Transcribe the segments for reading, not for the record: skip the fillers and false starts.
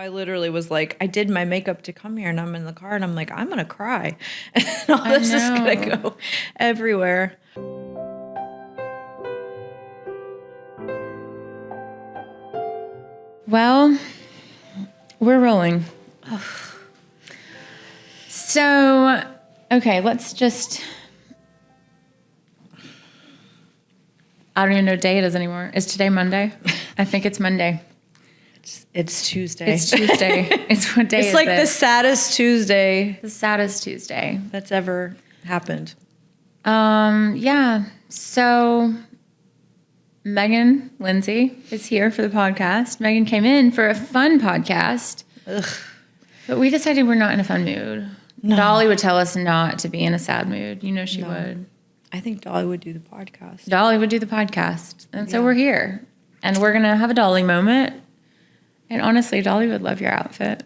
I literally was like, I did my makeup to come here and I'm in the car and I'm like, I'm going to cry. And all this is going to go everywhere. Well, we're rolling. So, okay, let's just... I don't even know what day it is anymore. Is today Monday? I think it's Monday. It's Tuesday. It's Tuesday. It's what day it's is like it? the saddest Tuesday. The saddest Tuesday. That's ever happened. Yeah. So Meghan Linsey is here for the podcast. Meghan came in for a fun podcast. Ugh. But we decided we're not in a fun mood. No. Dolly would tell us not to be in a sad mood. You know she would. I think Dolly would do the podcast. Dolly would do the podcast. And so we're here. And we're going to have a Dolly moment. And honestly, Dolly would love your outfit.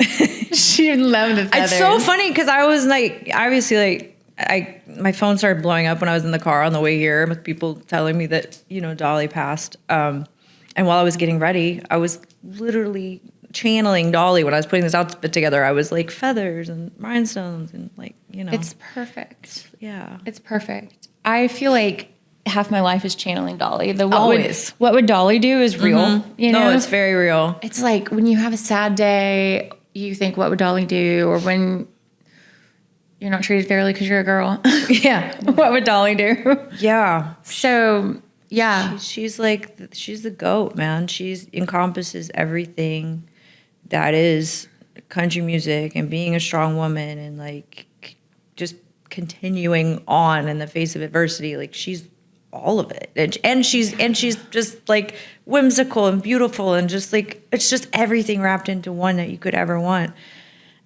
She would love the feathers. It's so funny because I was like, obviously, like, my phone started blowing up when I was in the car on the way here with people telling me that, you know, Dolly passed. And while I was getting ready, I was literally channeling Dolly when I was putting this outfit together. I was like feathers and rhinestones and like, you know. It's perfect. Yeah. It's perfect. I feel like half my life is channeling Dolly. Always. What would Dolly do is real. Mm-hmm. You know? No, it's very real. It's like when you have a sad day, you think, what would Dolly do? Or when you're not treated fairly because you're a girl. Yeah. What would Dolly do? Yeah. So, yeah. She's the GOAT, man. She encompasses everything that is country music and being a strong woman and like just continuing on in the face of adversity. Like she's all of it. And she's just like whimsical and beautiful and just like, it's just everything wrapped into one that you could ever want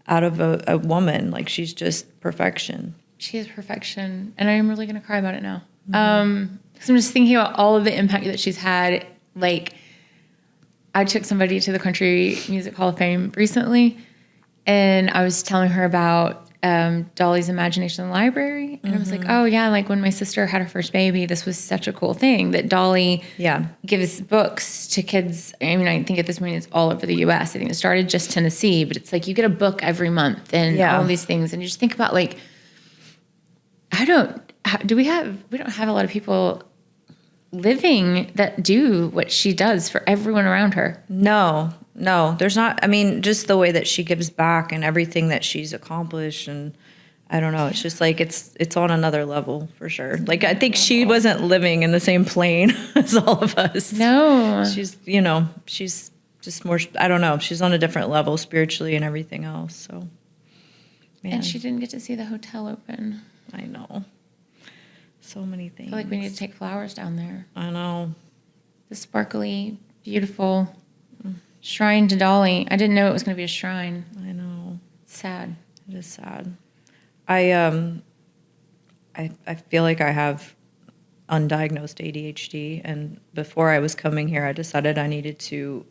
out of a woman. Like she's just perfection. She is perfection. And I am really going to cry about it now. Because I'm just thinking about all of the impact that she's had. Like I took somebody to the Country Music Hall of Fame recently and I was telling her about Dolly's Imagination in the Library. And I was like, oh yeah, like when my sister had her first baby, this was such a cool thing that Dolly gives books to kids. I mean, I think at this point it's all over the US. I think it started just Tennessee, but it's like you get a book every month and all of these things. And you just think about like, we don't have a lot of people living that do what she does for everyone around her. No, there's not. I mean, just the way that she gives back and everything that she's accomplished. And I don't know. It's just like, it's on another level for sure. Like, I think she wasn't living in the same plane as all of us. No. She's just more, I don't know. She's on a different level spiritually and everything else. So, man. And she didn't get to see the hotel open. I know. So many things. I feel like we need to take flowers down there. I know. The sparkly, beautiful shrine to Dolly. I didn't know it was going to be a shrine. I know. Sad. It is sad. I feel like I have undiagnosed ADHD, and before I was coming here, I decided I needed to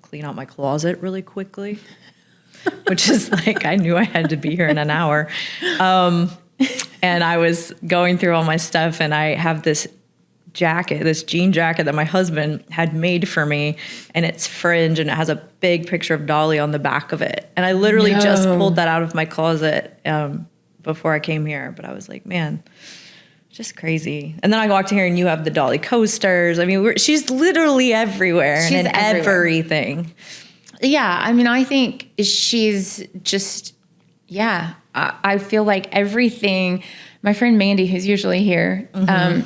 clean out my closet really quickly, which is like I knew I had to be here in an hour. And I was going through all my stuff, and I have this jean jacket that my husband had made for me, and it's fringe, and it has a big picture of Dolly on the back of it. And I literally just pulled that out of my closet before I came here. But I was like, man, just crazy. And then I walked in here, and you have the Dolly coasters. I mean, she's literally everywhere. She's and in everywhere. Everything. Yeah, I mean, I think she's just, I feel like everything. My friend Mandy, who's usually here,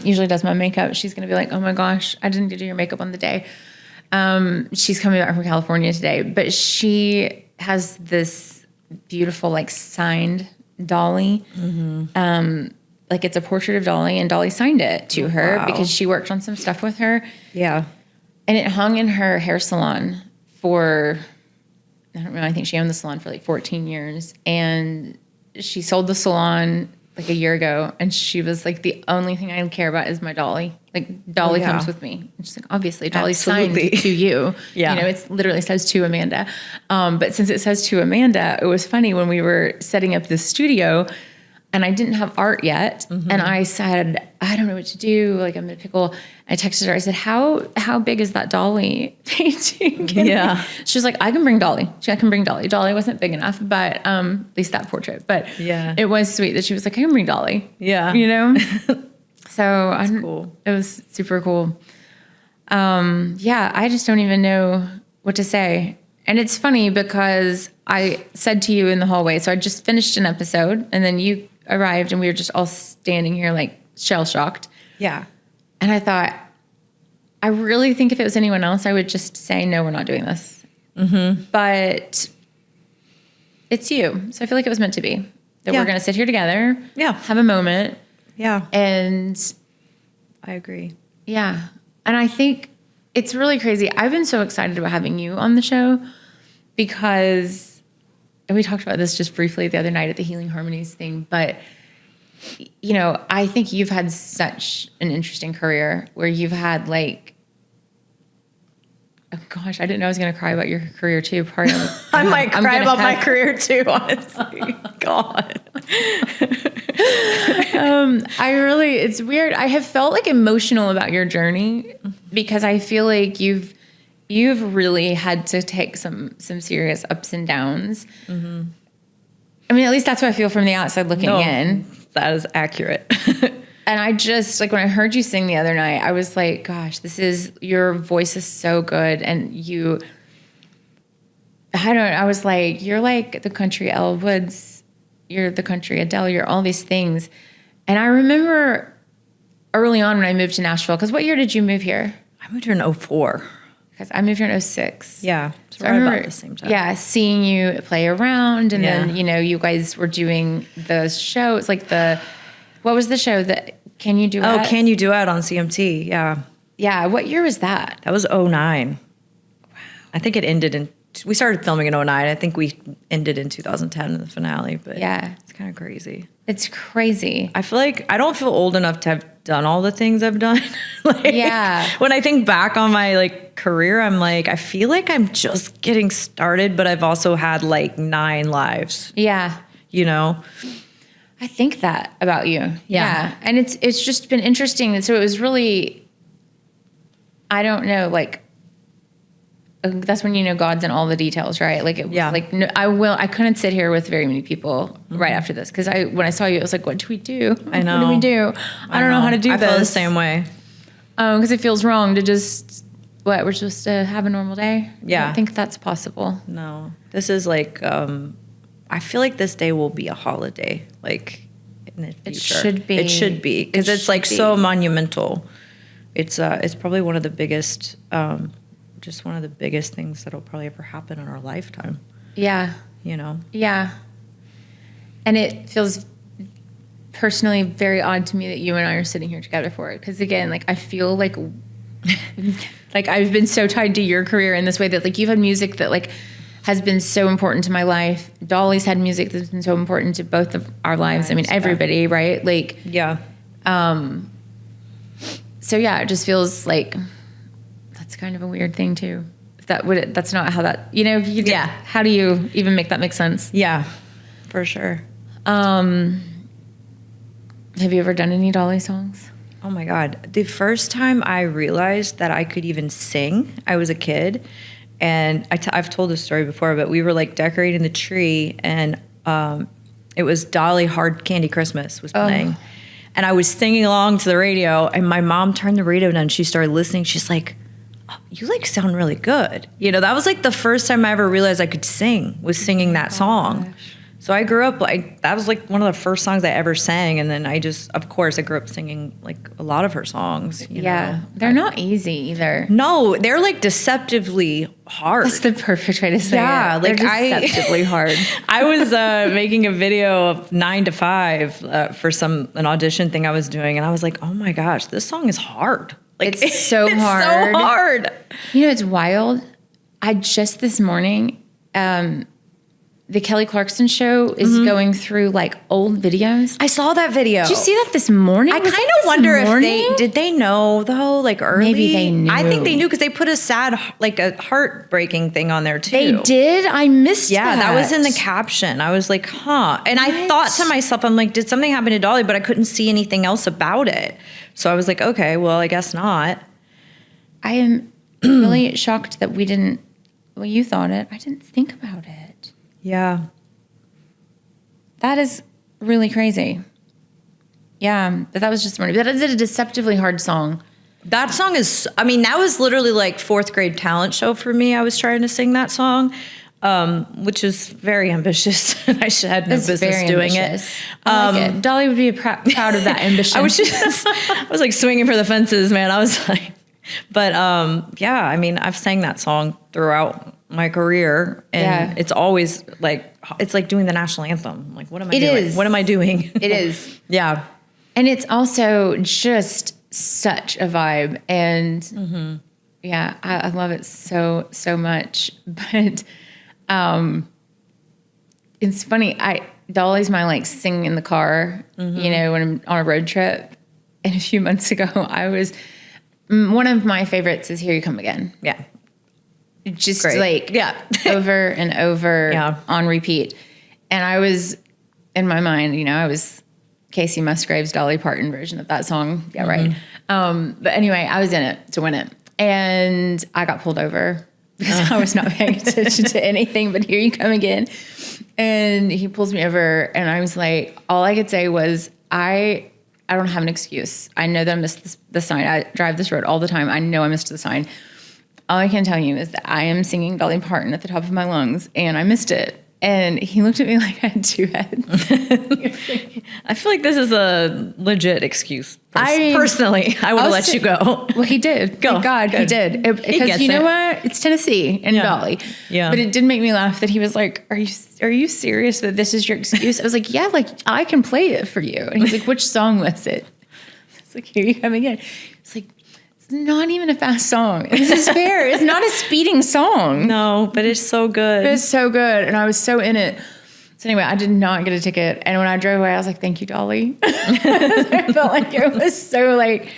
usually does my makeup. She's going to be like, oh my gosh, I didn't do your makeup on the day. She's coming back from California today, but she has this beautiful, like, signed Dolly. Like, it's a portrait of Dolly, and Dolly signed it to her because she worked on some stuff with her. Yeah. And it hung in her hair salon for, I don't know, I think she owned the salon for like 14 years. And she sold the salon like a year ago, and she was like, the only thing I care about is my Dolly. Like, Dolly comes with me. And she's like, obviously, Dolly's signed to you. You know, it literally says to Amanda. But since it says to Amanda, it was funny when we were setting up this studio, and I didn't have art yet. And I said, I don't know what to do. Like, I'm in a pickle. I texted her. I said, how big is that Dolly painting? Yeah. She was like, I can bring Dolly. I can bring Dolly. Dolly wasn't big enough, but at least that portrait. But Yeah. it was sweet that she was like, I can bring Dolly. Yeah. You know? So cool. It was super cool. Yeah, I just don't even know what to say. And it's funny because I said to you in the hallway, so I just finished an episode and then you arrived and we were just all standing here like shell shocked. Yeah. And I thought, I really think if it was anyone else, I would just say, no, we're not doing this. But it's you. So I feel like it was meant to be that we're going to sit here together. Yeah. Have a moment. Yeah. And I agree. yeah. And I think it's really crazy. I've been so excited about having you on the show because, and we talked about this just briefly the other night at the Healing Harmonies thing, but you know, I think you've had such an interesting career where you've had like, oh gosh, I didn't know I was going to cry about your career too. Pardon. I might cry about my career too, honestly. God. It's weird. I have felt like emotional about your journey because I feel like you've really had to take some serious ups and downs. I mean, at least that's what I feel from the outside looking in. That is accurate. And I just, like, when I heard you sing the other night, I was like, gosh, your voice is so good. And I was like, you're like the country Elle Woods. You're the country Adele. You're all these things. And I remember early on when I moved to Nashville, because what year did you move here? I moved here in 04. Because I moved here in 06. Yeah. So I remember, about the same time. yeah, seeing you play around. And then, you know, you guys were doing the shows, like what was the show that Can You Do It? Oh, Can You Do It on CMT? Yeah. Yeah. What year was that? That was 09. Wow. I think it ended we started filming in 09. I think we ended in 2010 in the finale, but yeah, it's kind of crazy. It's crazy. I feel like I don't feel old enough to have done all the things I've done. Yeah. When I think back on my like career, I'm like, I feel like I'm just getting started, but I've also had like 9 lives. Yeah. You know? I think that about you. Yeah. And it's just been interesting. And so it was really, I don't know, like, that's when you know God's in all the details, right? Like, it was like, no, I couldn't sit here with very many people right after this. Cause when I saw you, it was like, what do we do? I know. What do we do? I don't know how to do this. I feel the same way. Cause it feels wrong to just, we're supposed to have a normal day? Yeah. I don't think that's possible. No, this is like, I feel like this day will be a holiday, like in the future. It should be. It should be. Cause it's like so monumental. It's probably one of the biggest, just one of the biggest things that'll probably ever happen in our lifetime. Yeah. You know? Yeah. And it feels personally very odd to me that you and I are sitting here together for it. Because again, like, I feel like, like I've been so tied to your career in this way that like you've had music that like has been so important to my life. Dolly's had music that's been so important to both of our lives. I mean, everybody, right? Like, yeah. So yeah, it just feels like that's kind of a weird thing too. If that's not how that, you know, how do you even make that make sense? Yeah, for sure. Have you ever done any Dolly songs? Oh my God. The first time I realized that I could even sing, I was a kid. And I've told this story before, but we were like decorating the tree and it was Dolly Hard Candy Christmas was playing. And I was singing along to the radio and my mom turned the radio down and she started listening. She's like, oh, you like sound really good. You know, that was like the first time I ever realized I could sing, was singing that song. So I grew up like, that was like one of the first songs I ever sang. And then of course I grew up singing like a lot of her songs. You know? They're not easy either. No, they're like deceptively hard. That's the perfect way to say it. Yeah, like they're deceptively hard. I was making a video of 9 to 5 for an audition thing I was doing. And I was like, oh my gosh, this song is hard. Like it's so hard. So hard. You know, it's wild. I just this morning, the Kelly Clarkson show is going through like old videos. I saw that video. Did you see that this morning? I kind of wonder if did they know though, like early? Maybe they knew. I think they knew because they put a sad, like a heartbreaking thing on there too. They did? I missed that. Yeah, that was in the caption. I was like, huh. And I thought to myself, I'm like, did something happen to Dolly? But I couldn't see anything else about it. So I was like, okay, well, I guess not. I am really shocked that we didn't, well, you thought it. I didn't think about it. Yeah. That is really crazy. Yeah, but that was just morning. That is a deceptively hard song. That song is, I mean, that was literally like 4th grade talent show for me. I was trying to sing that song, which is very ambitious. I had no business doing it. I like it. Dolly would be proud of that ambition. I was like swinging for the fences, man. I was like, but yeah, I mean, I've sang that song throughout my career, and it's always like, it's like doing the national anthem. Like, what am I doing? What am I doing? It is. Yeah. And it's also just such a vibe. And yeah, I love it so, so much. But it's funny. Dolly's my like sing in the car, you know, when I'm on a road trip. And a few months ago, one of my favorites is Here You Come Again. Yeah. Just like over and over on repeat. And I was, in my mind, you know, I was Casey Musgrave's Dolly Parton version of that song. Yeah, right. But anyway, I was in it to win it. And I got pulled over because I was not paying attention to anything but Here You Come Again. And he pulls me over, and I was like, all I could say was, I don't have an excuse. I know that I missed the sign. I drive this road all the time. I know I missed the sign. All I can tell you is that I am singing Dolly Parton at the top of my lungs, and I missed it. And he looked at me like I had two heads. I feel like this is a legit excuse. Personally, I would have let you go. Well, he did. Go. Thank God, he did. Because you know what? It's Tennessee and Dolly. Yeah. But it did make me laugh that he was like, are you serious that this is your excuse? I was like, yeah, like I can play it for you. And he's like, which song was it? It's like, Here You Come Again. It's like, not even a fast song. This is fair. It's not a speeding song. No, but it's so good. It's so good. And I was so in it. So anyway, I did not get a ticket. And when I drove away, I was like, thank you, Dolly. I felt like it was so like,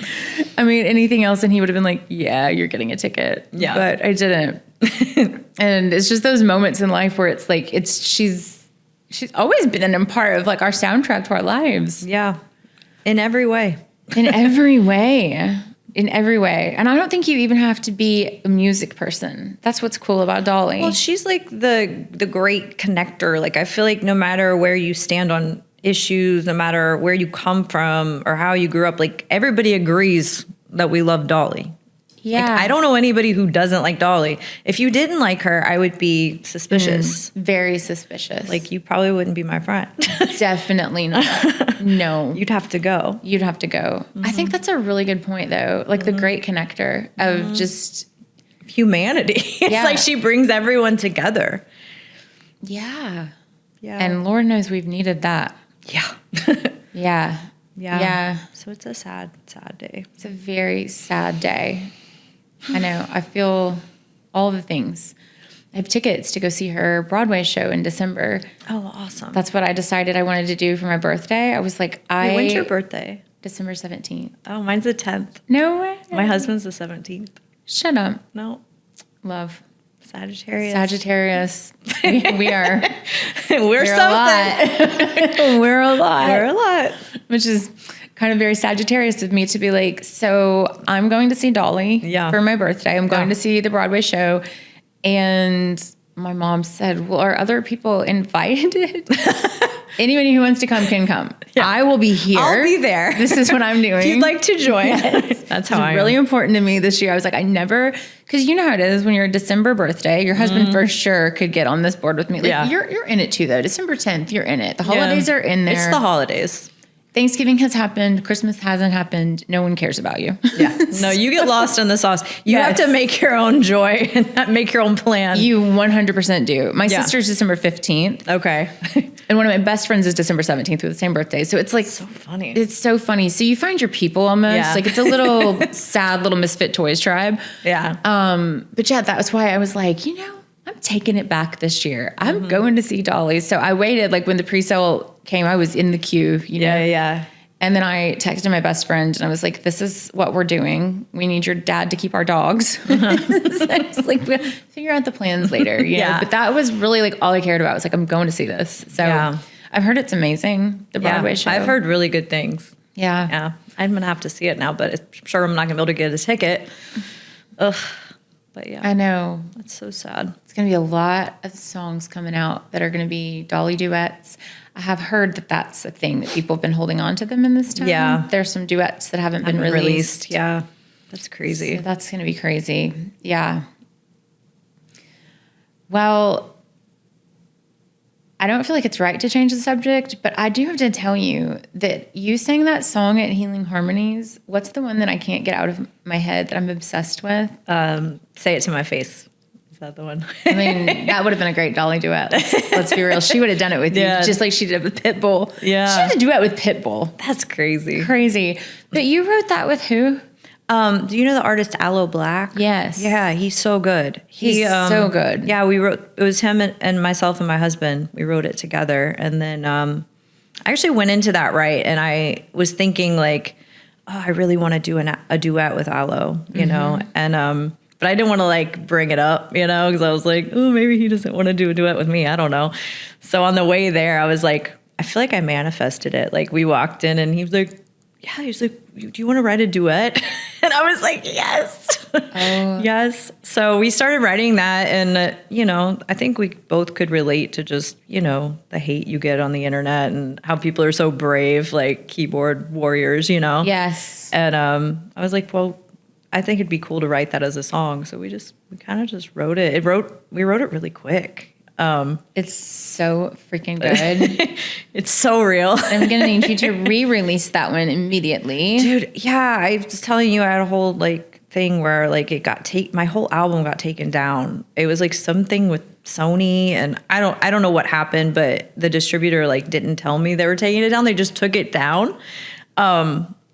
I mean, anything else. And he would have been like, yeah, you're getting a ticket. Yeah. But I didn't. And it's just those moments in life where it's like, she's always been a part of like our soundtrack to our lives. Yeah. In every way. In every way. In every way. And I don't think you even have to be a music person. That's what's cool about Dolly. Well, she's like the great connector. Like, I feel like no matter where you stand on issues, no matter where you come from or how you grew up, like everybody agrees that we love Dolly. Yeah. Like, I don't know anybody who doesn't like Dolly. If you didn't like her, I would be suspicious. Very suspicious. Like, you probably wouldn't be my friend. Definitely not. No. You'd have to go. You'd have to go. I think that's a really good point, though. Like the great connector of just humanity. It's like she brings everyone together. Yeah. Yeah. And Lord knows we've needed that. Yeah. Yeah. Yeah. So it's a sad, sad day. It's a very sad day. I know. I feel all the things. I have tickets to go see her Broadway show in December. Oh, awesome. That's what I decided I wanted to do for my birthday. I was like, when's your birthday? December 17th. Oh, mine's the 10th. No way. My husband's the 17th. Shut up. No. Love. Sagittarius. We are. We're something. We're a lot. We're a lot. Which is kind of very Sagittarius of me to be like, so I'm going to see Dolly for my birthday. I'm going to see the Broadway show. And my mom said, well, are other people invited? Anybody who wants to come can come. Yeah. I will be here. I'll be there. This is what I'm doing. If you'd like to join. Yes. That's how it's really important to me this year. I was like, because you know how it is when you're a December birthday, your husband for sure could get on this board with me. Like, you're in it too, though. December 10th, you're in it. The holidays are in there. It's the holidays. Thanksgiving has happened. Christmas hasn't happened. No one cares about you. Yeah. No, you get lost in the sauce. You have to make your own joy and not make your own plan. You 100% do. My sister's December 15th. Okay. And one of my best friends is December 17th with the same birthday. So it's like so funny. It's so funny. So you find your people almost. Yeah. Like it's a little sad little misfit toys tribe. Yeah. But yeah, that was why I was like, I'm taking it back this year. I'm going to see Dolly. So I waited, like when the pre-sale came, I was in the queue, you know? Yeah. And then I texted my best friend and I was like, this is what we're doing. We need your dad to keep our dogs. So I was like, we'll figure out the plans later. You know? But that was really like all I cared about. I was like, I'm going to see this. So I've heard it's amazing, the Broadway show. I've heard really good things. Yeah. Yeah. I'm going to have to see it now, but I'm sure I'm not going to be able to get a ticket. Ugh. But yeah. I know. That's so sad. It's going to be a lot of songs coming out that are going to be Dolly duets. I have heard that that's a thing that people have been holding on to them in this time. Yeah. There's some duets that haven't been released. Yeah. That's crazy. So that's going to be crazy. Yeah. Well, I don't feel like it's right to change the subject, but I do have to tell you that you sang that song at Healing Harmonies. What's the one that I can't get out of my head that I'm obsessed with? Say It to My Face. Is that the one? I mean, that would have been a great Dolly duet. Let's be real. She would have done it with you, just like she did with Pitbull. Yeah. She did a duet with Pitbull. That's crazy. Crazy. But you wrote that with who? Do you know the artist Aloe Black? Yes. Yeah, he's so good. He's so good. Yeah, it was him and myself and my husband. We wrote it together. And then I actually went into that and I was thinking like, oh, I really want to do a duet with Aloe, you know? And but I didn't want to like bring it up, you know, because I was like, oh, maybe he doesn't want to do a duet with me. I don't know. So on the way there, I was like, I feel like I manifested it. Like we walked in and he was like, yeah, he's like, do you want to write a duet? And I was like, yes. Yes. So we started writing that. And, you know, I think we both could relate to just, you know, the hate you get on the internet and how people are so brave, like keyboard warriors, you know? Yes. And I was like, well, I think it'd be cool to write that as a song. So we kind of just wrote it. We wrote it really quick. It's so freaking good. It's so real. I'm going to need you to re-release that one immediately. Dude, yeah, I was telling you I had a whole like thing where like my whole album got taken down. It was like something with Sony and I don't know what happened, but the distributor like didn't tell me they were taking it down. They just took it down.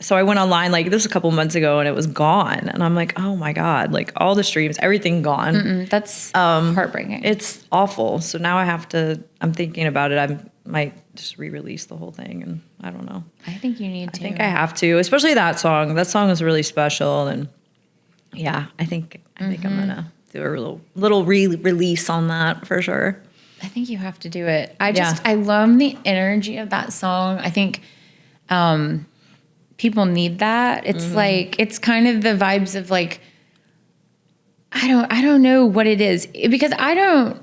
So I went online like this was a couple months ago and it was gone. And I'm like, oh my God, like all the streams, everything gone. That's heartbreaking. It's awful. So now I'm thinking about it. I might just re-release the whole thing and I don't know. I think you need to. I think I have to, especially that song. That song is really special. And yeah, I think I'm going to do a little re-release on that for sure. I think you have to do it. I love the energy of that song. I think, people need that. It's like, it's kind of the vibes of like, I don't know what it is because I don't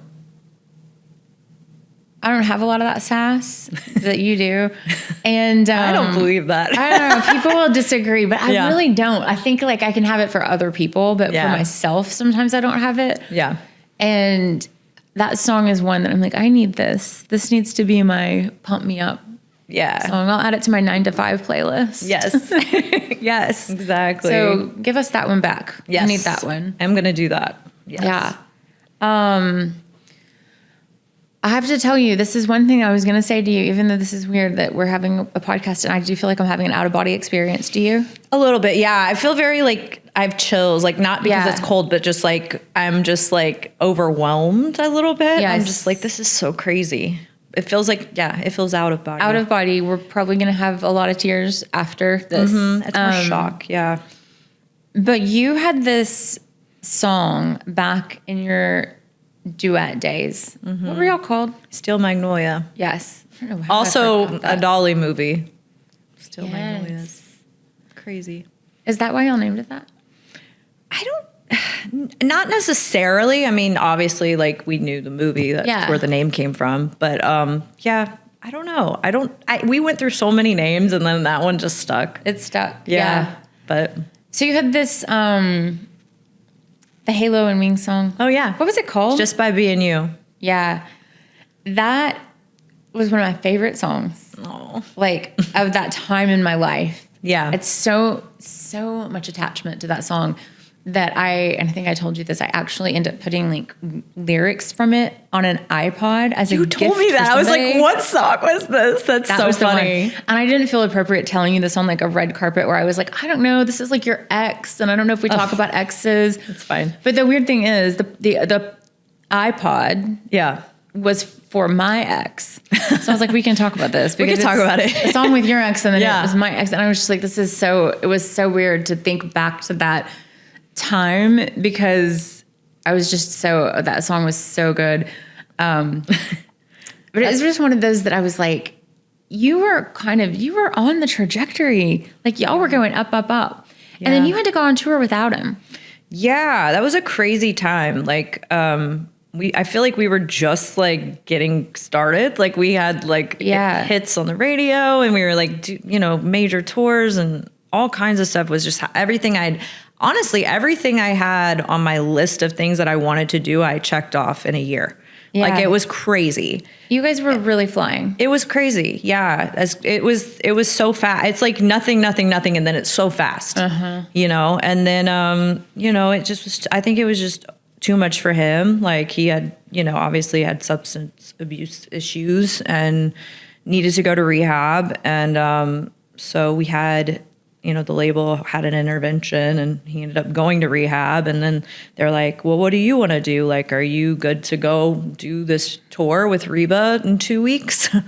have a lot of that sass that you do. And I don't believe that. I don't know. People will disagree, but I really don't. I think like I can have it for other people, but for myself, sometimes I don't have it. Yeah. And that song is one that I'm like, I need this. This needs to be my pump me up song. I'll add it to my 9 to 5 playlist. Yes. Yes. Exactly. So give us that one back. Yes. I need that one. I'm going to do that. Yes. Yeah. I have to tell you, this is one thing I was going to say to you, even though this is weird that we're having a podcast and I do feel like I'm having an out of body experience. Do you? A little bit. Yeah. I feel very like I have chills, like not because it's cold, but just like, I'm just like overwhelmed a little bit. Yes. I'm just like, this is so crazy. It feels like, it feels out of body. Out of body. We're probably going to have a lot of tears after this. It's more shock. Yeah. But you had this song back in your duet days. What were y'all called? Steel Magnolia. Yes. I don't know how Also I forgot that. a Dolly movie. Steel Yes. Magnolia. Crazy. Is that why y'all named it that? Not necessarily. I mean, obviously, like we knew the movie. That's where the name came from. But I don't know. We went through so many names, and then that one just stuck. It stuck. Yeah. But so you had this, the Halo and Wings song. Oh yeah. What was it called? Just by Being You. Yeah. That was one of my favorite songs. Oh. Like of that time in my life. Yeah. It's so much attachment to that song that I think I told you this, I actually ended up putting like lyrics from it on an iPod as a gift. You told me that. I was like, what song was this? That's so funny. And I didn't feel appropriate telling you this on like a red carpet where I was like, I don't know, this is like your ex. And I don't know if we talk about exes. It's fine. But the weird thing is the iPod Yeah. was for my ex. So I was like, we can talk about this. We can talk about it. A song with your ex, and then Yeah. it was my ex. And I was just like, it was so weird to think back to that time, because I was just that song was so good. But it was just one of those that I was like, you were on the trajectory. Like, y'all were going up, up, up. Yeah. And then you had to go on tour without him. Yeah, that was a crazy time. Like, I feel like we were just like getting started. Like, we had like hits on the radio, and we were like, major tours, and all kinds of stuff. Was just everything I had on my list of things that I wanted to do, I checked off in a year. Yeah. Like, it was crazy. You guys were really flying. It was crazy. Yeah. It was so fast. It's like nothing. And then it's so fast, and then, it just was, I think it was just too much for him. Like, he had, obviously had substance abuse issues and needed to go to rehab. And, so we had, the label had an intervention, and he ended up going to rehab. And then they're like, well, what do you want to do? Like, are you good to go do this tour with Reba in 2 weeks? And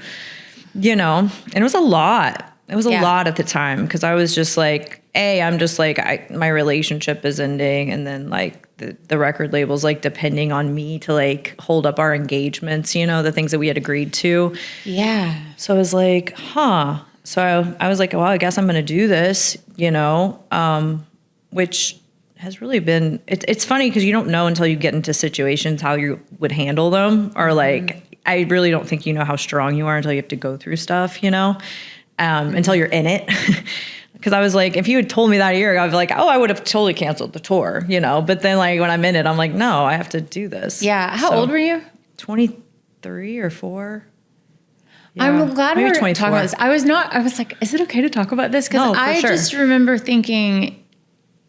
it was a lot. It was a lot at the time, because I was just like, I'm just like, my relationship is ending. And then like the record label's like depending on me to like hold up our engagements, the things that we had agreed to. Yeah. So I was like, huh. So I was like, well, I guess I'm going to do this, which has really been, it's funny because you don't know until you get into situations how you would handle them, or like, I really don't think you know how strong you are until you have to go through stuff, until you're in it. Because I was like, if you had told me that a year ago, I'd be like, I would have totally canceled the tour, But then like when I'm in it, I'm like, no, I have to do this. Yeah. How old were you? 23 or 4. Yeah, I'm glad we're 24. talking about this. I was like, is it okay to talk about this? Because I just remember thinking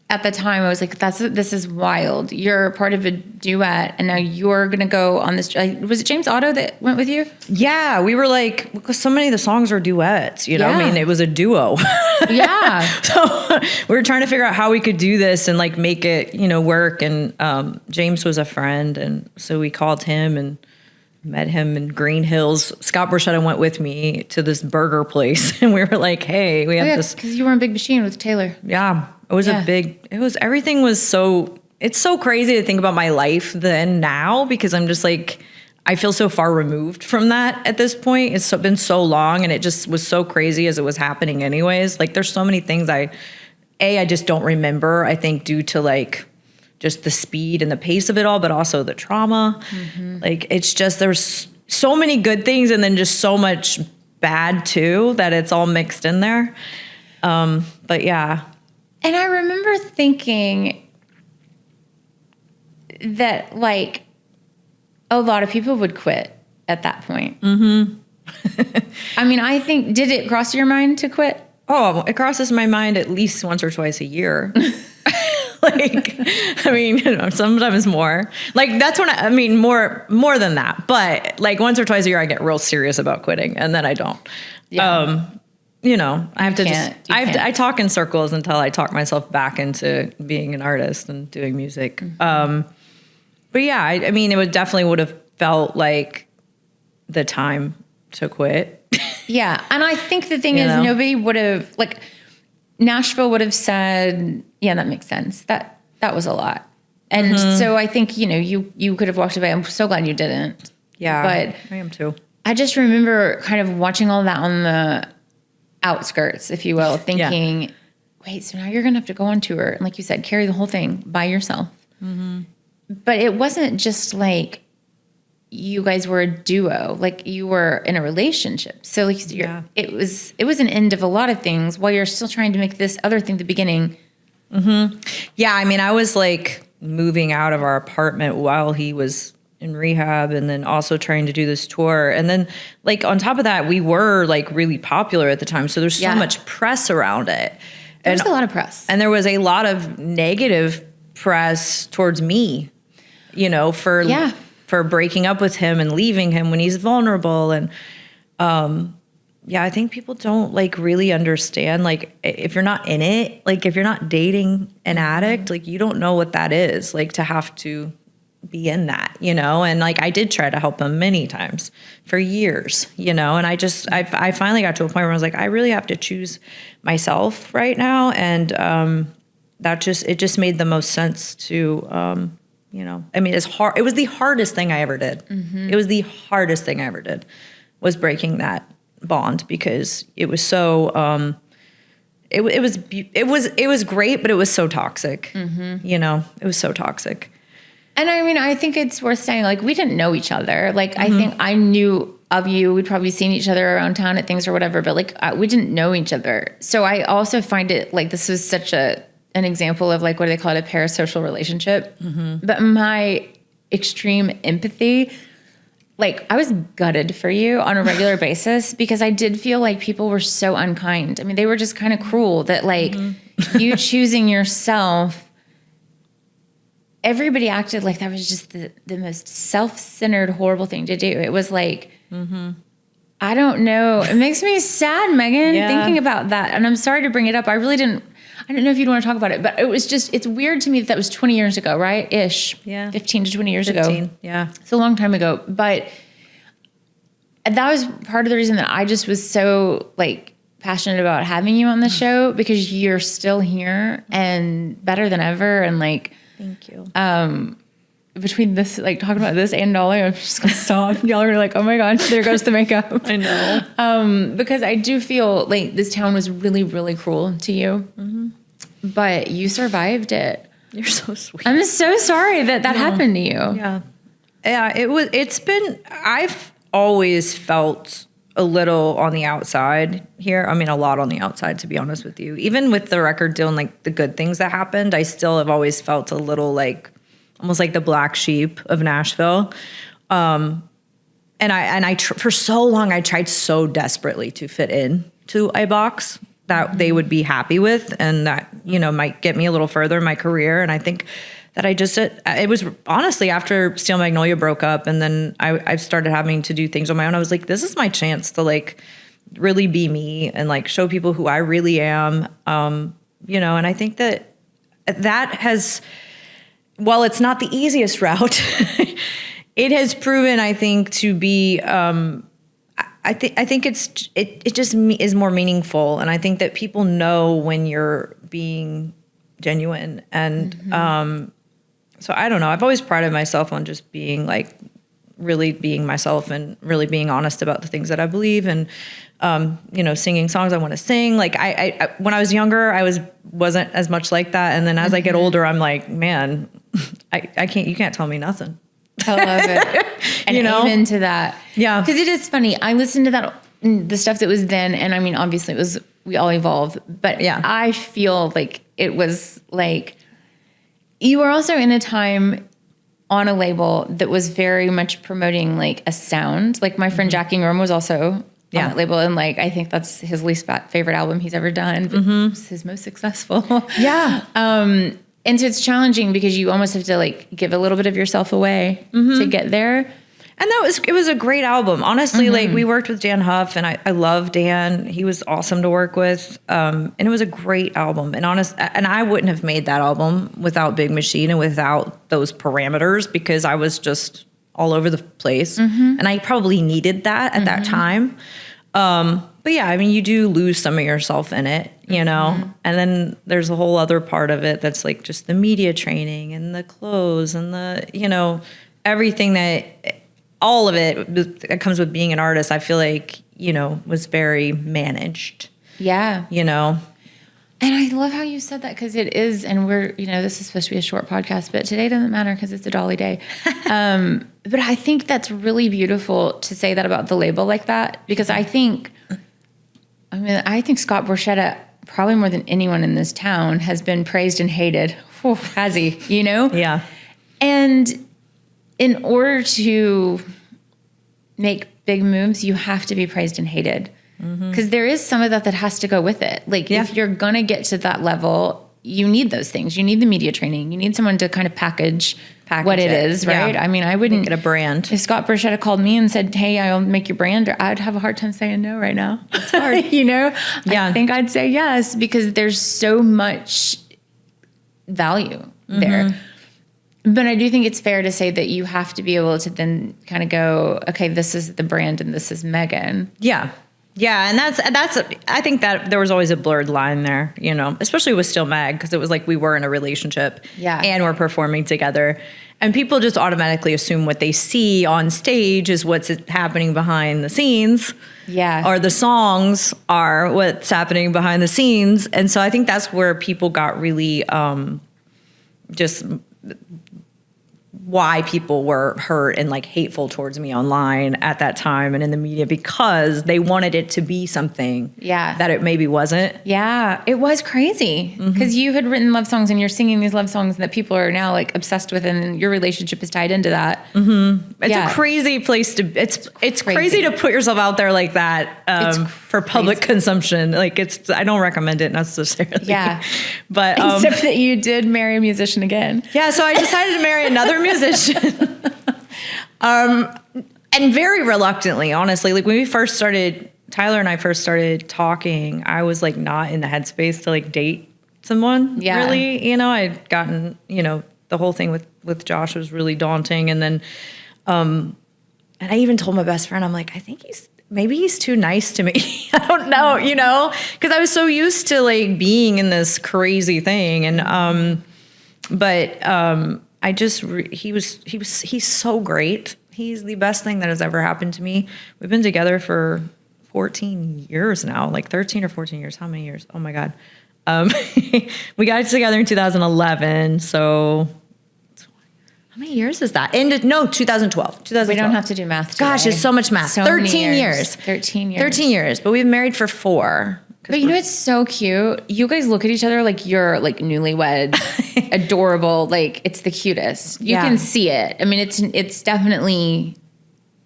at the time, I was like, this is wild. You're part of a duet, and now you're going to go on this. Was it James Otto that went with you? Yeah, we were like, because so many of the songs are duets, Yeah. I mean, it was a duo. Yeah. So we were trying to figure out how we could do this and like make it, work. And James was a friend, and so we called him and met him in Green Hills. Scott Borchetta went with me to this burger place, and we were like, hey, we have this. Because you were in Big Machine with Taylor. Yeah. Everything was it's so crazy to think about my life then now, because I'm just like, I feel so far removed from that at this point. It's been so long, and it just was so crazy as it was happening anyways. Like, there's so many things I just don't remember, I think, due to like just the speed and the pace of it all, but also the trauma. Mm-hmm. Like, it's just, there's so many good things and then just so much bad too, that it's all mixed in there. But yeah. And I remember thinking that like a lot of people would quit at that point. Mm-hmm. I mean, I think, did it cross your mind to quit? Oh, it crosses my mind at least once or twice a year. Like, I mean, sometimes more. Like, that's when more than that. But like once or twice a year, I get real serious about quitting, and then I don't. Yeah. I have to I talk in circles until I talk myself back into being an artist and doing music. Mm-hmm. But yeah, I mean, it definitely would have felt like the time to quit. Yeah. And I think the thing is, nobody would have, like, Nashville would have said, yeah, that makes sense. That was a lot. And so I think, you could have walked away. I'm so glad you didn't. Yeah. But I am too. I just remember kind of watching all that on the outskirts, if you will, thinking, wait, so now you're going to have to go on tour. And like you said, carry the whole thing by yourself. Mm-hmm. But it wasn't just like you guys were a duo, like you were in a relationship. So like it was an end of a lot of things while you're still trying to make this other thing the beginning. Mm-hmm. Yeah. I mean, I was like moving out of our apartment while he was in rehab, and then also trying to do this tour. And then like on top of that, we were like really popular at the time. So there's so much press around it. There was a lot of press. And there was a lot of negative press towards me, for breaking up with him and leaving him when he's vulnerable. And I think people don't like really understand, like, if you're not in it, like if you're not dating an addict, like you don't know what that is, like to have to be in that, and like I did try to help him many times for years, and I finally got to a point where I was like, I really have to choose myself right now. And it just made the most sense to, I mean, it's hard. It was the hardest thing I ever did. It was the hardest thing I ever did, was breaking that bond, because it was so, it was great, but it was so toxic, it was so toxic. And I mean, I think it's worth saying, like, we didn't know each other. Like, I think I knew of you. We'd probably seen each other around town at things or whatever, but like, we didn't know each other. So I also find it like, this was such an example of like, what do they call it? A parasocial relationship. But my extreme empathy, like, I was gutted for you on a regular basis, because I did feel like people were so unkind. I mean, they were just kind of cruel that like you choosing yourself, everybody acted like that was just the most self-centered, horrible thing to do. It was like, I don't know. It makes me sad, Megan, thinking about that. And I'm sorry to bring it up. I don't know if you'd want to talk about it, but it was just, it's weird to me that was 20 years ago, right? Ish. Yeah. 15 to 20 years ago. Yeah. It's a long time ago. But that was part of the reason that I just was so like passionate about having you on the show, because you're still here and better than ever. And like, thank you. Between this, like talking about this and Dolly, I'm just gonna stop. Y'all are like, oh my God, there goes the makeup. I know. Because I do feel like this town was really, really cruel to you, but you survived it. You're so sweet. I'm so sorry that happened to you. Yeah. Yeah. I've always felt a little on the outside here. I mean, a lot on the outside, to be honest with you. Even with the record deal and like the good things that happened, I still have always felt a little like, almost like the black sheep of Nashville. And I for so long, I tried so desperately to fit in to a box that they would be happy with, and that, might get me a little further in my career. And I think that it was honestly after Steel Magnolia broke up, and then I started having to do things on my own. I was like, this is my chance to like really be me and like show people who I really am. And I think that has, while it's not the easiest route, it has proven, I think, to be, I think it just is more meaningful. And I think that people know when you're being genuine. And, so I don't know. I've always prided myself on just being like, really being myself and really being honest about the things that I believe, and, singing songs I want to sing. Like I when I was younger, wasn't as much like that. And then as I get older, I'm like, man, you can't tell me nothing. I love it. And amen to that. Yeah. Because it is funny. I listened to the stuff that was then, and I mean, obviously we all evolved, but yeah, I feel like it was like, you were also in a time on a label that was very much promoting like a sound. Like my friend Jackie Rome was also on that label, and like I think that's his least favorite album he's ever done, but it's his most successful. Yeah. And so it's challenging because you almost have to like give a little bit of yourself away to get there. And it was a great album. Honestly, like we worked with Dan Huff, and I love Dan. He was awesome to work with. And it was a great album. And I wouldn't have made that album without Big Machine and without those parameters, because I was just all over the place. And I probably needed that at that time. But yeah, I mean, you do lose some of yourself in it, and then there's a whole other part of it that's like just the media training and the clothes and the, everything all of it that comes with being an artist, I feel like, was very managed. Yeah. And I love how you said that, because it is, and we're, this is supposed to be a short podcast, but today doesn't matter because it's a Dolly day. But I think that's really beautiful to say that about the label like that, because I think Scott Borchetta, probably more than anyone in this town, has been praised and hated. Whew, has he, Yeah. And in order to make big moves, you have to be praised and hated, because there is some of that has to go with it. Like if you're going to get to that level, you need those things. You need the media training. You need someone to kind of package what it is, right? Yeah. I mean, I wouldn't make it a brand. If Scott Borchetta called me and said, "Hey, I'll make your brand," I'd have a hard time saying no right now. It's hard, Yeah. I think I'd say yes, because there's so much value there. But I do think it's fair to say that you have to be able to then kind of go, okay, this is the brand and this is Meghan. Yeah. Yeah, and that's I think that there was always a blurred line there, you know, especially with Steel Mag, because it was like we were in a relationship and we're performing together. And people just automatically assume what they see on stage is what's happening behind the scenes. Yeah. Or the songs are what's happening behind the scenes. And so I think that's where people got really just why people were hurt and like hateful towards me online at that time and in the media, because they wanted it to be something that it maybe wasn't. Yeah, it was crazy because you had written love songs and you're singing these love songs that people are now like obsessed with, and your relationship is tied into that. It's a crazy place to, it's crazy to put yourself out there like that for public consumption. Like I don't recommend it necessarily. Yeah. But except that you did marry a musician again. Yeah, so I decided to marry another musician. And very reluctantly, honestly. Like when we first started, Tyler and I first started talking, I was like not in the headspace to like date someone. Yeah. Really, you know, I'd gotten, you know, the whole thing with Josh was really daunting. And then, and I even told my best friend, I'm like, I think maybe he's too nice to me. I don't know, you know, because I was so used to like being in this crazy thing. And, I just, he's so great. He's the best thing that has ever happened to me. We've been together for 14 years now, like 13 or 14 years. How many years? Oh my God. We got together in 2011. So how many years is that? 2012. We don't have to do math today. Gosh, it's so much math. So 13 years. 13 years. 13 years, but we've been married for 4. But you know, it's so cute. You guys look at each other like you're like newlywed, adorable. Like it's the cutest. You can see it. I mean, it's definitely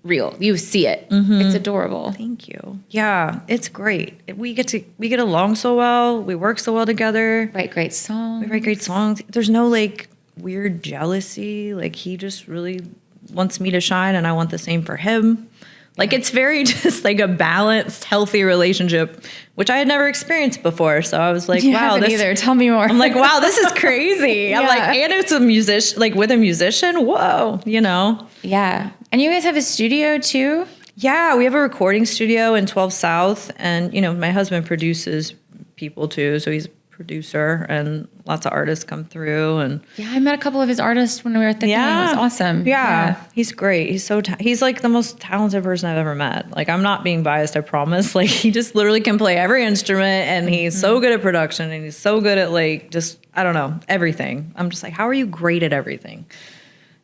real. You see it. It's adorable. Thank you. Yeah, it's great. We get along so well. We work so well together. Write great songs. We write great songs. There's no like weird jealousy. Like he just really wants me to shine, and I want the same for him. Like it's very just like a balanced, healthy relationship, which I had never experienced before. So I was like, wow, this either. Tell me more. I'm like, wow, this is crazy. I'm like, and it's a musician, like with a musician. Whoa, you know? Yeah. And you guys have a studio too? Yeah, we have a recording studio in 12 South, and you know, my husband produces people too, so he's a producer, and lots of artists come through. And yeah, I met a couple of his artists when we were at the thing. It was awesome. Yeah, he's great. He's he's like the most talented person I've ever met. Like I'm not being biased, I promise. Like he just literally can play every instrument, and he's so good at production, and he's so good at like just I don't know, everything. I'm just like, how are you great at everything?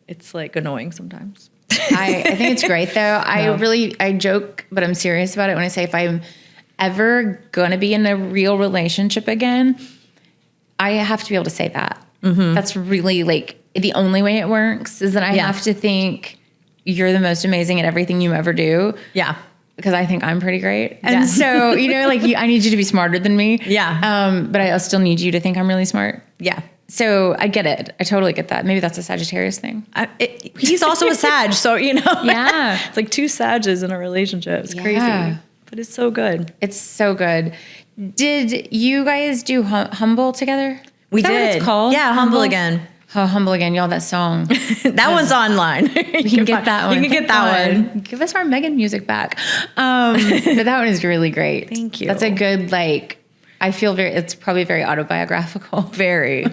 It's like annoying sometimes. I think it's great though. I joke, but I'm serious about it when I say if I'm ever going to be in a real relationship again, I have to be able to say that. That's really like the only way it works is that I have to think you're the most amazing at everything you ever do. Yeah. Because I think I'm pretty great. And so, you know, like I need you to be smarter than me. Yeah. But I still need you to think I'm really smart. Yeah. So I get it. I totally get that. Maybe that's a Sagittarius thing. He's also a Sag, so you know. Yeah. It's like 2 Sages in a relationship. It's crazy. But it's so good. It's so good. Did you guys do Humble together? We did. What it's called? Yeah, Humble Again. Oh, Humble Again. Y'all, that song. That one's online. You can get that one. You can get that one. Give us our Meghan music back. But that one is really great. Thank you. That's a good, like, I feel it's probably very autobiographical. Very.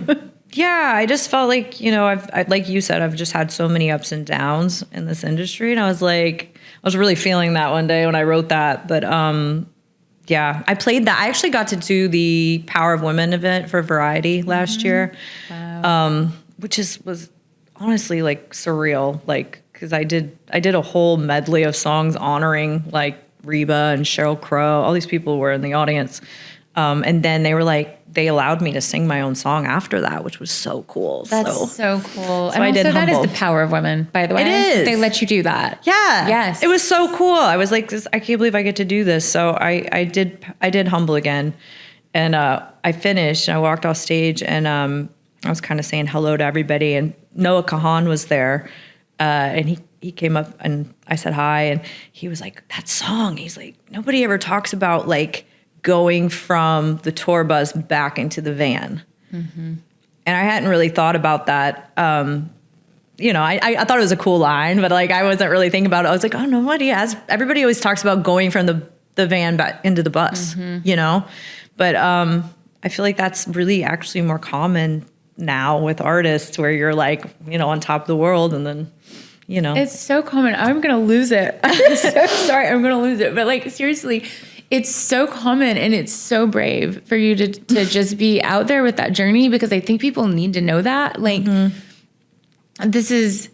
Yeah, I just felt like, you know, I've like you said, I've just had so many ups and downs in this industry. And I was like, I was really feeling that one day when I wrote that. But yeah, I played that. I actually got to do the Power of Women event for Variety last year, which was honestly like surreal. Like, because I did a whole medley of songs honoring like Reba and Sheryl Crow. All these people were in the audience. And then they were like, they allowed me to sing my own song after that, which was so cool. That's so cool. So and I did that is Humble. the power of women, by the way. It is. They let you do that. Yeah. Yes. It was so cool. I was like, I can't believe I get to do this. So I did Humble Again. And I finished, and I walked off stage, and I was kind of saying hello to everybody. And Noah Kahan was there. And he came up, and I said hi. And he was like, that song. He's like, nobody ever talks about like going from the tour bus back into the van. And I hadn't really thought about that. I thought it was a cool line, but like I wasn't really thinking about it. I was like, oh, nobody has. Everybody always talks about going from the van back into the bus, But I feel like that's really actually more common now with artists, where you're like, on top of the world, and then, It's so common. I'm gonna lose it. I'm so sorry. I'm gonna lose it. But like seriously, it's so common, and it's so brave for you to just be out there with that journey, because I think people need to know that. Like, this is,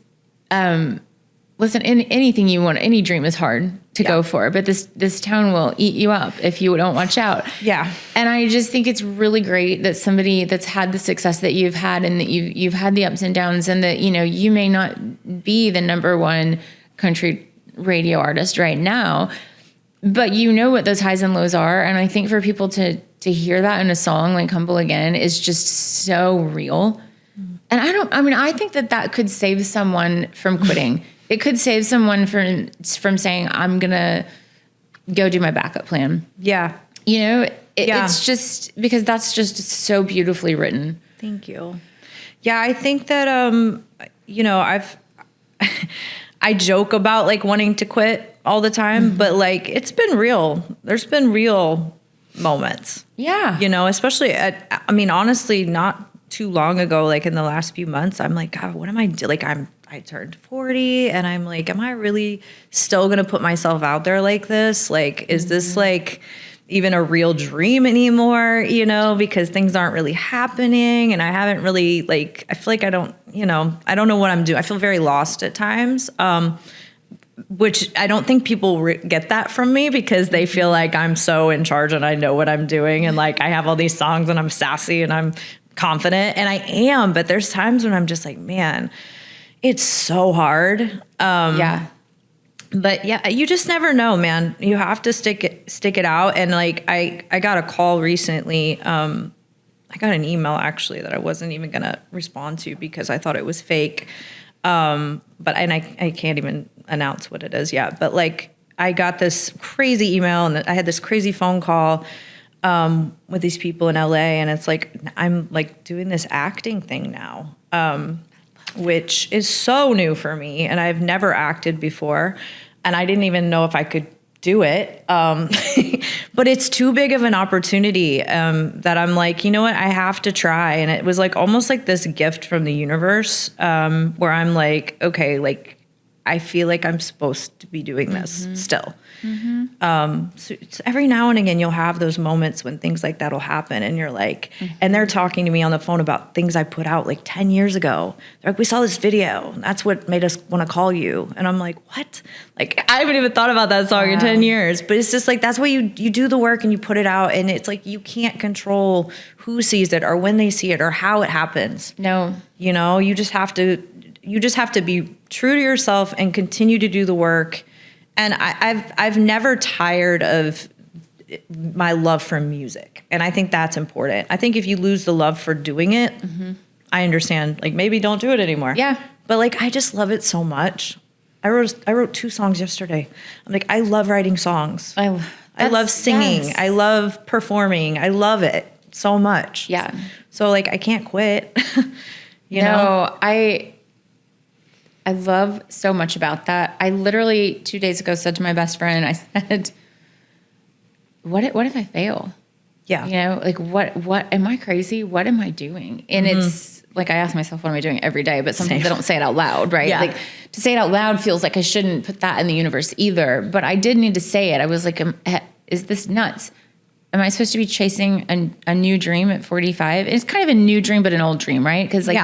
listen, anything you want, any dream is hard to go for, but this town will eat you up if you don't watch out. Yeah. And I just think it's really great that somebody that's had the success that you've had, and that you've had the ups and downs, and that, you may not be the number one country radio artist right now, but you know what those highs and lows are. And I think for people to hear that in a song like Humble Again is just so real. And I think that could save someone from quitting. It could save someone from saying, I'm going to go do my backup plan. Yeah. It's just because that's just so beautifully written. Thank you. Yeah. I think that, I joke about like wanting to quit all the time, but like, it's been real. There's been real moments. Yeah. Especially honestly, not too long ago, like in the last few months, I'm like, God, what am I doing? Like I turned 40, and I'm like, am I really still going to put myself out there like this? Like, is this like even a real dream anymore? Because things aren't really happening, and I haven't really like, I feel like I don't know what I'm doing. I feel very lost at times. Which I don't think people get that from me, because they feel like I'm so in charge and I know what I'm doing, and like I have all these songs and I'm sassy and I'm confident, and I am, but there's times when I'm just like, man, it's so hard. Yeah. But yeah, you just never know, man. You have to stick it out. And like, I got a call recently. I got an email actually that I wasn't even going to respond to because I thought it was fake. I can't even announce what it is yet, but like I got this crazy email, and I had this crazy phone call with these people in LA, and it's like, I'm like doing this acting thing now, which is so new for me, and I've never acted before, and I didn't even know if I could do it. But it's too big of an opportunity that I'm like, you know what, I have to try. And it was like almost like this gift from the universe, where I'm like, okay, like I feel like I'm supposed to be doing this still. So it's every now and again, you'll have those moments when things like that'll happen, and you're like, and they're talking to me on the phone about things I put out like 10 years ago. They're like, we saw this video. That's what made us want to call you. And I'm like, what? Like, I haven't even thought about that song in 10 years, but it's just like, that's why you do the work and you put it out. And it's like, you can't control who sees it or when they see it or how it happens. No. You just have to be true to yourself and continue to do the work. And I've never tired of my love for music. And I think that's important. I think if you lose the love for doing it, I understand, like, maybe don't do it anymore. Yeah. But like, I just love it so much. I wrote 2 songs yesterday. I'm like, I love writing songs. I love singing. Yes. I love performing. I love it so much. Yeah. So like, I can't quit. you know? No, I love so much about that. I literally 2 days ago said to my best friend, I said, what if I fail? Yeah. Like what am I crazy? What am I doing? And it's like, I ask myself, what am I doing every day? But sometimes I don't say it out loud, right? Yeah. Like to say it out loud feels like I shouldn't put that in the universe either. But I did need to say it. I was like, is this nuts? Am I supposed to be chasing a new dream at 45? It's kind of a new dream, but an old dream, right? Because like,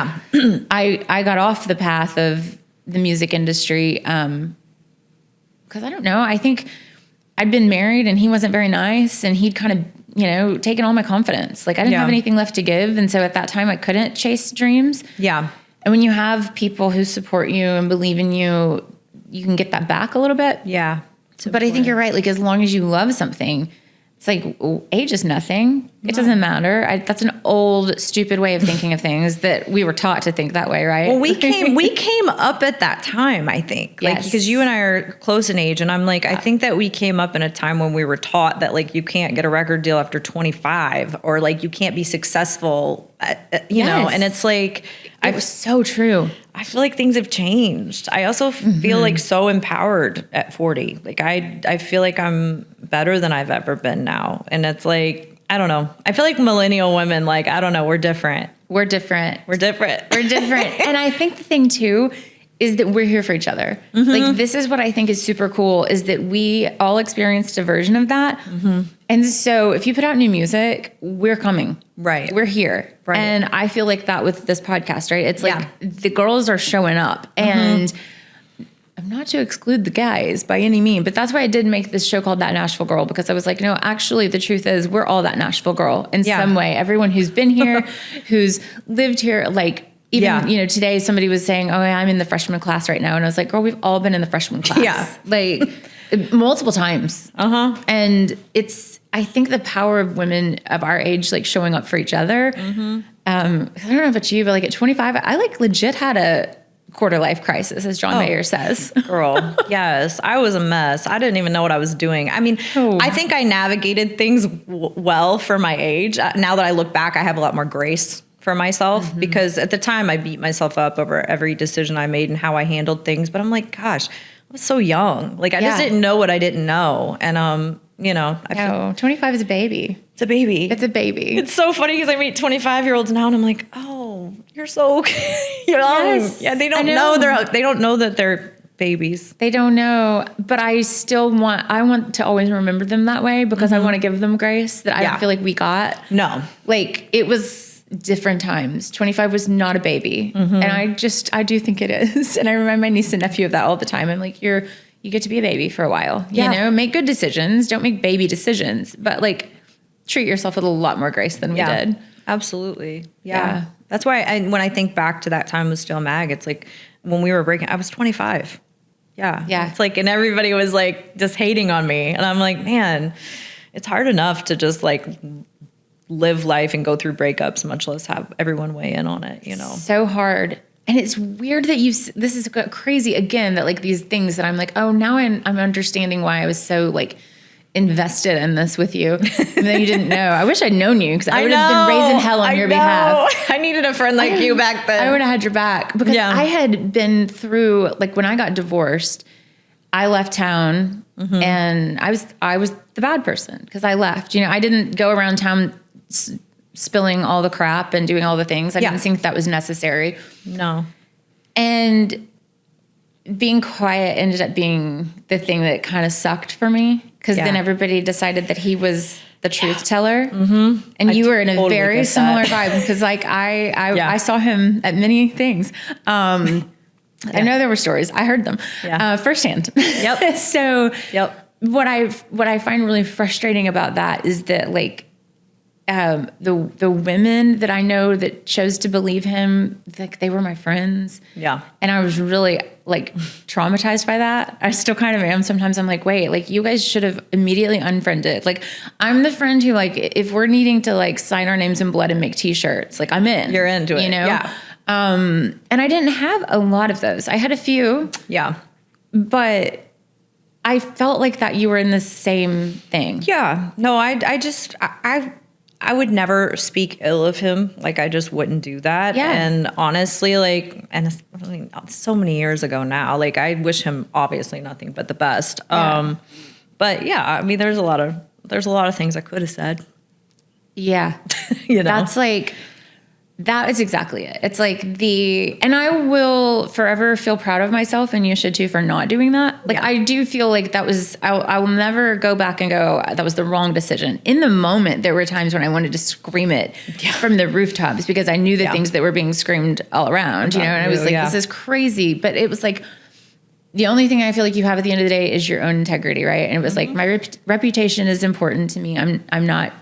I got off the path of the music industry because I don't know. I think I'd been married and he wasn't very nice, and he'd kind of, taken all my confidence. Like I didn't have anything left to give. And so at that time I couldn't chase dreams. Yeah. And when you have people who support you and believe in you, you can get that back a little bit. Yeah. But I think you're right. Like as long as you love something, it's like age is nothing. It doesn't matter. That's an old, stupid way of thinking of things that we were taught to think that way, right? Well, we came up at that time, I think. Like, because you and I are close in age, and I'm like, I think that we came up in a time when we were taught that, like, you can't get a record deal after 25, or like you can't be successful, you know, and it's like, it was so true. I feel like things have changed. I also feel like so empowered at 40. Like I feel like I'm better than I've ever been now. And it's like, I don't know. I feel like millennial women, like, I don't know, we're different. We're different. We're different. We're different. And I think the thing too is that we're here for each other. Like, this is what I think is super cool, is that we all experienced a version of that. And so if you put out new music, we're coming. Right. We're here. Right. And I feel like that with this podcast, right? It's like the girls are showing up, and I'm not to exclude the guys by any means, but that's why I did make this show called That Nashville Girl, because I was like, no, actually the truth is we're all that Nashville girl in some way. Everyone who's been here, who's lived here, like, even, you know, today somebody was saying, oh, I'm in the freshman class right now. And I was like, girl, we've all been in the freshman class. Like multiple times. And I think the power of women of our age, like showing up for each other. I don't know about you, but like at 25, I like legit had a quarter life crisis, as John Mayer says. Girl, yes, I was a mess. I didn't even know what I was doing. I mean, I think I navigated things well for my age. Now that I look back, I have a lot more grace for myself, because at the time I beat myself up over every decision I made and how I handled things. But I'm like, gosh, I was so young. Like, I just didn't know what I didn't know. And, you know, 25 is a baby. It's a baby. It's a baby. It's so funny because I meet 25-year-olds now and I'm like, oh, you're so young. Yes, yeah, they don't know they don't know that they're babies. They don't know, but I still want to always remember them that way, because I want to give them grace that I don't feel like we got. No. Like, it was different times. 25 was not a baby. And I do think it is. And I remind my niece and nephew of that all the time. I'm like, you get to be a baby for a while, you know, make good decisions. Don't make baby decisions, but like treat yourself with a lot more grace than we did. Absolutely. Yeah. That's why when I think back to that time with Steel Mag, it's like when we were breaking, I was 25. Yeah. It's like, and everybody was like just hating on me. And I'm like, man, it's hard enough to just like live life and go through breakups, much less have everyone weigh in on it, you know? So hard. And it's weird that this is crazy again, that like these things that I'm like, oh, now I'm understanding why I was so like invested in this with you. And then you didn't know. I wish I'd known you, because I would have been raising hell on your behalf. I needed a friend like you back then. I would have had your back, because I had been through, like, when I got divorced, I left town and I was the bad person because I left. You know, I didn't go around town spilling all the crap and doing all the things. I didn't think that was necessary. No. And being quiet ended up being the thing that kind of sucked for me, because then everybody decided that he was the truth teller. And you were in a very similar vibe, because like I saw him at many things. I know there were stories. I heard them firsthand. So what I find really frustrating about that is that, like, the women that I know that chose to believe him, like, they were my friends. Yeah. And I was really like traumatized by that. I still kind of am. Sometimes I'm like, wait, like, you guys should have immediately unfriended. Like, I'm the friend who, like, if we're needing to like sign our names in blood and make t-shirts, like, I'm in. You're into it. You know? Yeah. And I didn't have a lot of those. I had a few. Yeah. But I felt like that you were in the same thing. Yeah. No, I would never speak ill of him. Like, I just wouldn't do that. Yeah. And honestly, like, and I mean, so many years ago now, like, I wish him obviously nothing but the best. Yeah. But yeah, I mean, there's a lot of things I could have said. Yeah. You know, that is exactly it. It's like and I will forever feel proud of myself, and you should too, for not doing that. Like, I do feel like I will never go back and go, that was the wrong decision. In the moment, there were times when I wanted to scream it from the rooftops, because I knew the things that were being screamed all around, you know, and I was like, this is crazy. But it was like, the only thing I feel like you have at the end of the day is your own integrity, right? And it was like, my reputation is important to me. I'm not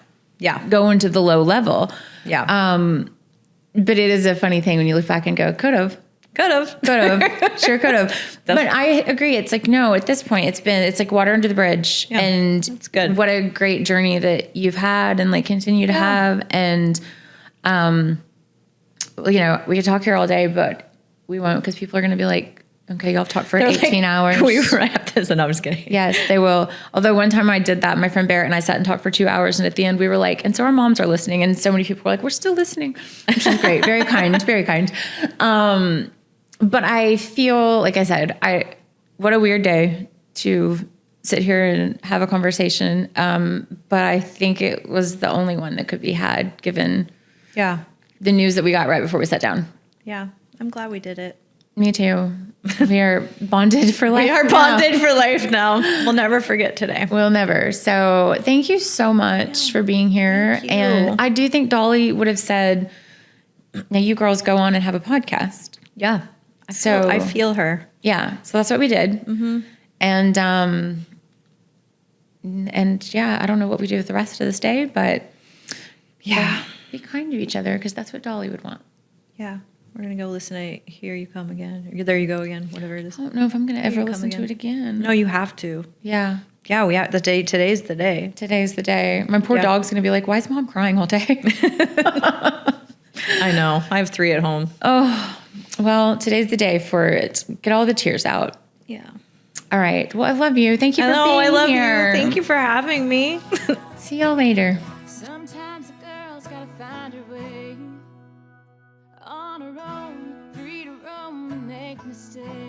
going to the low level. Yeah. But it is a funny thing when you look back and go, could have. Could have. Sure could have. But I agree. It's like, no, at this point it's like water under the bridge. Yeah, and that's good. What a great journey that you've had and like continue to have. And, you know, we could talk here all day, but we won't, because people are going to be like, okay, y'all have talked for 18 hours. We wrap this, and I'm just kidding. Yes, they will. Although one time I did that, my friend Barrett and I sat and talked for 2 hours, and at the end we were like, and so our moms are listening, and so many people were like, we're still listening, which is great. Very kind, very kind. But I feel, like I said, what a weird day to sit here and have a conversation. But I think it was the only one that could be had given the news that we got right before we sat down. Yeah, I'm glad we did it. Me too. We are bonded for life. We are bonded for life now. We'll never forget today. We'll never. So thank you so much for being here. And I do think Dolly would have said, now you girls go on and have a podcast. Yeah. I feel her. Yeah. So that's what we did. Mm-hmm. And yeah, I don't know what we do with the rest of this day, but be kind to each other, because that's what Dolly would want. Yeah. We're going to go listen to Here You Come Again. Or There You Go Again, whatever it is. I don't know if I'm going to ever listen to it again. No, you have to. Yeah. Yeah, we have today's the day. Today's the day. My poor dog's going to be like, why is mom crying all day? I know. I have 3 at home. Oh, well, today's the day for it. Get all the tears out. Yeah. All right. Well, I love you. Thank you for being here. I love you. Thank you for having me. See y'all later. Sometimes a girl's gotta find her way on her own, free to roam and make mistakes.